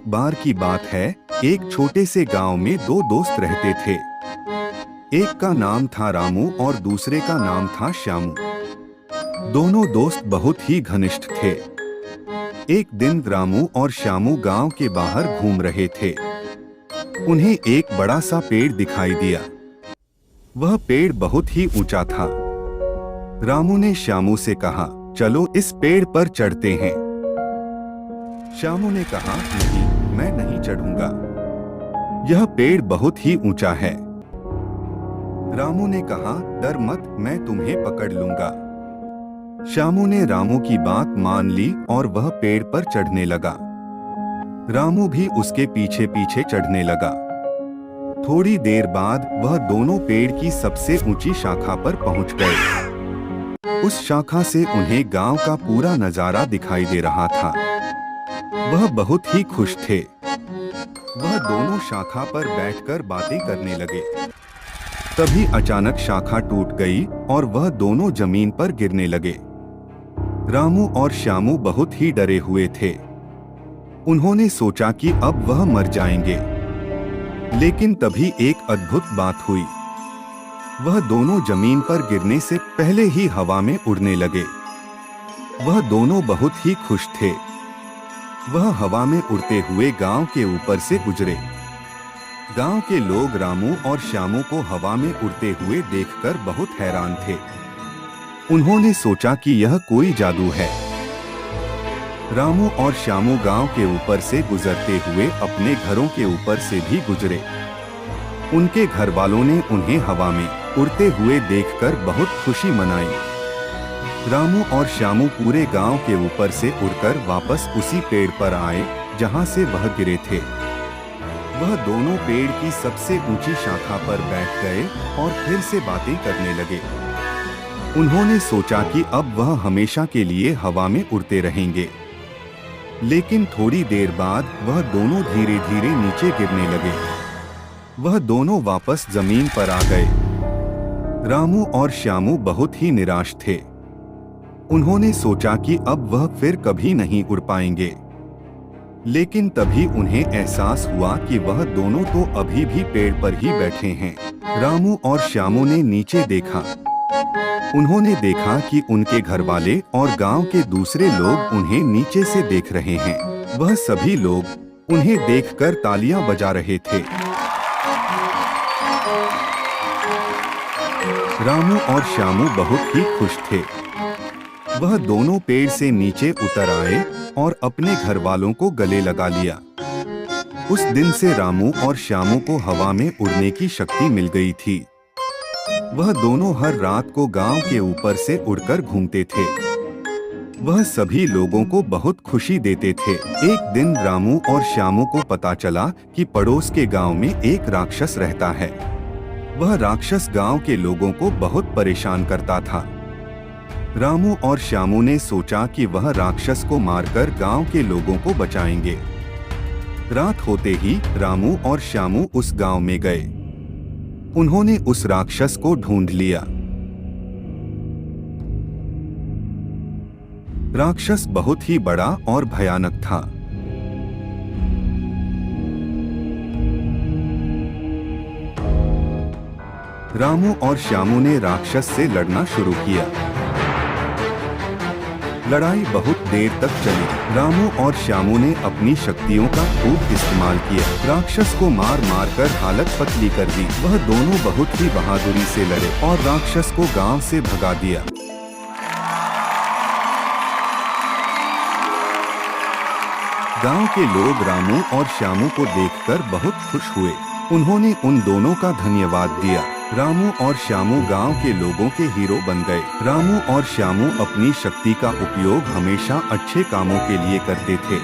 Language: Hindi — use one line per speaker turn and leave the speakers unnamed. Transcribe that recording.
एक बार की बात है, एक छोटे से गांव में दो दोस्त रहते थे। एक का नाम था रामू और दूसरे का नाम था श्यामू। दोनों दोस्त बहुत ही घनिष्ठ थे। एक दिन रामू और श्यामू गांव के बाहर घूम रहे थे। उन्हें एक बड़ा सा पेड़ दिखाई दिया। वह पेड़ बहुत ही ऊंचा था। रामू ने श्यामू से कहा, चलो इस पेड़ पर चढ़ते हैं। श्यामू ने कहा, नहीं, मैं नहीं चढ़ूंगा, यह पेड़ बहुत ही ऊंचा है। रामू ने कहा, डर मत, मैं तुम्हें पकड़ लूंगा। श्यामू ने रामू की बात मान ली और वह पेड़ पर चढ़ने लगा। रामू भी उसके पीछे पीछे चढ़ने लगा। थोड़ी देर बाद वह दोनों पेड़ की सबसे ऊंची शाखा पर पहुंच गए। उस शाखा से उन्हें गांव का पूरा नजारा दिखाई दे रहा था। वह बहुत ही खुश थे। वह दोनों शाखा पर बैठकर बातें करने लगे। तभी अचानक शाखा टूट गई और वह दोनों जमीन पर गिरने लगे। रामू और श्यामू बहुत ही डरे हुए थे। उन्होंने सोचा कि अब वह मर जाएंगे। लेकिन तभी एक अद्भुत बात हुई। वह दोनों जमीन पर गिरने से पहले ही हवा में उड़ने लगे। वह दोनों बहुत ही खुश थे। वह हवा में उड़ते हुए गांव के ऊपर से गुजरे। गांव के लोग रामू और श्यामू को हवा में उड़ते हुए देखकर बहुत हैरान थे। उन्होंने सोचा कि यह कोई जादू है। रामू और श्यामू गांव के ऊपर से गुजरते हुए अपने घरों के ऊपर से भी गुजरे। उनके घर वालों ने उन्हें हवा में उड़ते हुए देखकर बहुत खुशी मनाई। रामू और श्यामू पूरे गांव के ऊपर से उड़कर वापस उसी पेड़ पर आए जहां से वह गिरे थे। वह दोनों पेड़ की सबसे ऊंची शाखा पर बैठ गए और फिर से बातें करने लगे। उन्होंने सोचा कि अब वह हमेशा के लिए हवा में उड़ते रहेंगे। लेकिन थोड़ी देर बाद वह दोनों धीरे धीरे नीचे गिरने लगे। वह दोनों वापस जमीन पर आ गए। रामू और श्यामू बहुत ही निराश थे। उन्होंने सोचा कि अब वह फिर कभी नहीं उड़ पाएंगे। लेकिन तभी उन्हें एहसास हुआ कि वह दोनों तो अभी भी पेड़ पर ही बैठे हैं। रामू और श्यामू ने नीचे देखा। उन्होंने देखा कि उनके घर वाले और गांव के दूसरे लोग उन्हें नीचे से देख रहे हैं। वह सभी लोग उन्हें देखकर तालियां बजा रहे थे। रामू और श्यामू बहुत ही खुश थे। वह दोनों पेड़ से नीचे उतर आए और अपने घर वालों को गले लगा लिया। उस दिन से रामू और श्यामू को हवा में उड़ने की शक्ति मिल गई थी। वह दोनों हर रात को गांव के ऊपर से उड़कर घूमते थे। वह सभी लोगों को बहुत खुशी देते थे। एक दिन रामू और श्यामू को पता चला कि पड़ोस के गांव में एक राक्षस रहता है। वह राक्षस गांव के लोगों को बहुत परेशान करता था। रामू और श्यामू ने सोचा कि वह राक्षस को मारकर गांव के लोगों को बचाएंगे। रात होते ही रामू और श्यामू उस गांव में गए। उन्होंने उस राक्षस को ढूंढ लिया। राक्षस बहुत ही बड़ा और भयानक था। रामू और श्यामू ने राक्षस से लड़ना शुरू किया। लड़ाई बहुत देर तक चली। रामू और श्यामू ने अपनी शक्तियों का खूब इस्तेमाल किया। राक्षस को मार मार कर हालत पतली कर दी। वह दोनों बहुत ही बहादुरी से लड़े और राक्षस को गांव से भगा दिया। गांव के लोग रामू और श्यामू को देखकर बहुत खुश हुए। उन्होंने उन दोनों का धन्यवाद दिया। रामू और श्यामू गांव के लोगों के हीरो बन गए। रामू और श्यामू अपनी शक्ति का उपयोग हमेशा अच्छे कामों के लिए करते थे।